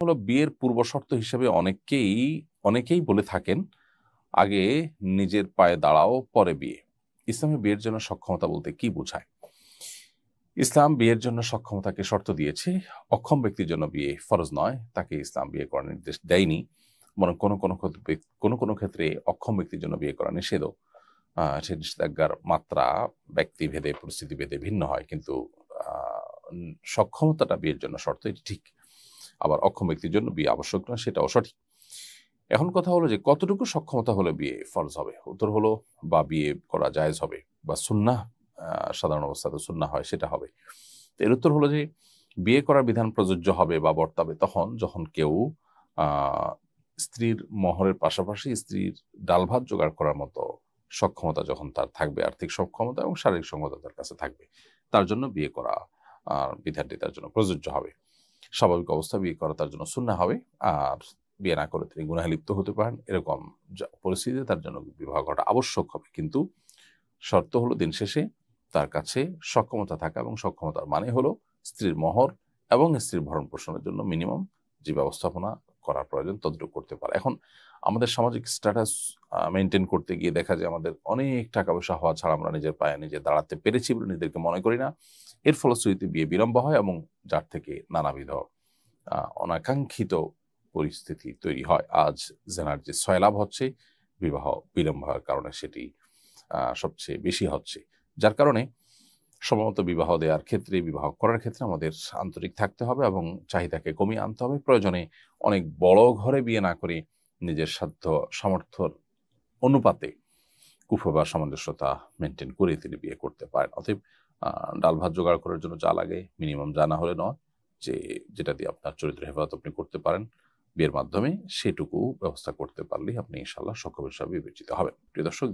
হলো বিয়ের পূর্ব শর্ত হিসেবে অনেকেই বলে থাকেন, আগে নিজের পায়ে দাঁড়াও পরে বিয়ে। ইসলামে বিয়ের জন্য সক্ষমতা বলতে কি বোঝায়? ইসলাম বিয়ের জন্য সক্ষমতাকে শর্ত দিয়েছে। অক্ষম ব্যক্তির জন্য বিয়ে ফরজ নয়, তাকে ইসলাম বিয়ে করার নির্দেশ দেয়নি। বরং কোনো ক্ষেত্রে অক্ষম ব্যক্তির জন্য বিয়ে করা নিষেধও। সে নিষেধাজ্ঞার মাত্রা ব্যক্তিভেদে পরিস্থিতিভেদে ভিন্ন হয়, কিন্তু সক্ষমতাটা বিয়ের জন্য শর্ত, এটি ঠিক। আবার অক্ষম ব্যক্তির জন্য বিয়ে আবশ্যক নয়, সেটাও সঠিক। এখন কথা হলো যে কতটুকু সক্ষমতা হলে বিয়ে ফরজ হবে? উত্তর হলো, বা বিয়ে করা জায়েজ হবে, বা সুন্নাহ, সাধারণ অবস্থাতে সুন্নাহ হয়, সেটা হবে। তো এর উত্তর হলো যে বিয়ে করার বিধান প্রযোজ্য হবে বা বর্তাবে তখন যখন কেউ আহ স্ত্রীর মহরের পাশাপাশি স্ত্রীর ডাল ভাত জোগাড় করার মতো সক্ষমতা যখন তার থাকবে, আর্থিক সক্ষমতা এবং শারীরিক সক্ষমতা তার কাছে থাকবে, তার জন্য বিয়ে করা বিধানটি তার জন্য প্রযোজ্য হবে। স্বাভাবিক অবস্থা বিয়ে করা তার জন্য সুন্নাহ হবে। আর বিয়ে না করে তিনি গুনাহে লিপ্ত হতে পারেন, এরকম পরিস্থিতিতে তার জন্য বিবাহ করাটা আবশ্যক হবে। কিন্তু শর্ত হলো দিন শেষে তার কাছে সক্ষমতা থাকা, এবং সক্ষমতার মানে হলো স্ত্রীর মহর এবং স্ত্রীর ভরণ পোষণের জন্য মিনিমাম যে ব্যবস্থাপনা করা প্রয়োজন ততটুকু করতে পারে। এখন আমাদের সামাজিক স্ট্যাটাস মেনটেন করতে গিয়ে দেখা যায় আমাদের অনেক টাকা পয়সা হওয়া ছাড়া আমরা নিজের পায়ে নিজে দাঁড়াতে পেরেছি বলে নিজেদেরকে মনে করি না। এর ফলশ্রুতিতে বিয়ে বিলম্ব হয় এবং যার থেকে নানাবিধ অনাকাঙ্ক্ষিত পরিস্থিতি তৈরি হয়। আজ জেনার যে সয়লাভ হচ্ছে বিবাহ বিলম্ব হওয়ার কারণে, সেটি সবচেয়ে বেশি হচ্ছে। যার কারণে সময়মতো বিবাহ দেওয়ার ক্ষেত্রে, বিবাহ করার ক্ষেত্রে আমাদের আন্তরিক থাকতে হবে এবং চাহিদাকে কমিয়ে আনতে হবে। প্রয়োজনে অনেক বড় ঘরে বিয়ে না করে নিজের সাধ্য সামর্থ্যর অনুপাতে কুফা বা সামঞ্জস্যতা মেনটেন করে তিনি বিয়ে করতে পারেন। অতএব ডাল ভাত জোগাড় করার জন্য যা লাগে মিনিমাম, যা না হলে নয়, যে যেটা দিয়ে আপনার চরিত্র হেফাজত আপনি করতে পারেন বিয়ের মাধ্যমে, সেটুকু ব্যবস্থা করতে পারলেই আপনি ইনশাআল্লাহ সক্ষম হিসাবে বিবেচিত হবেন। প্রিয় দর্শক,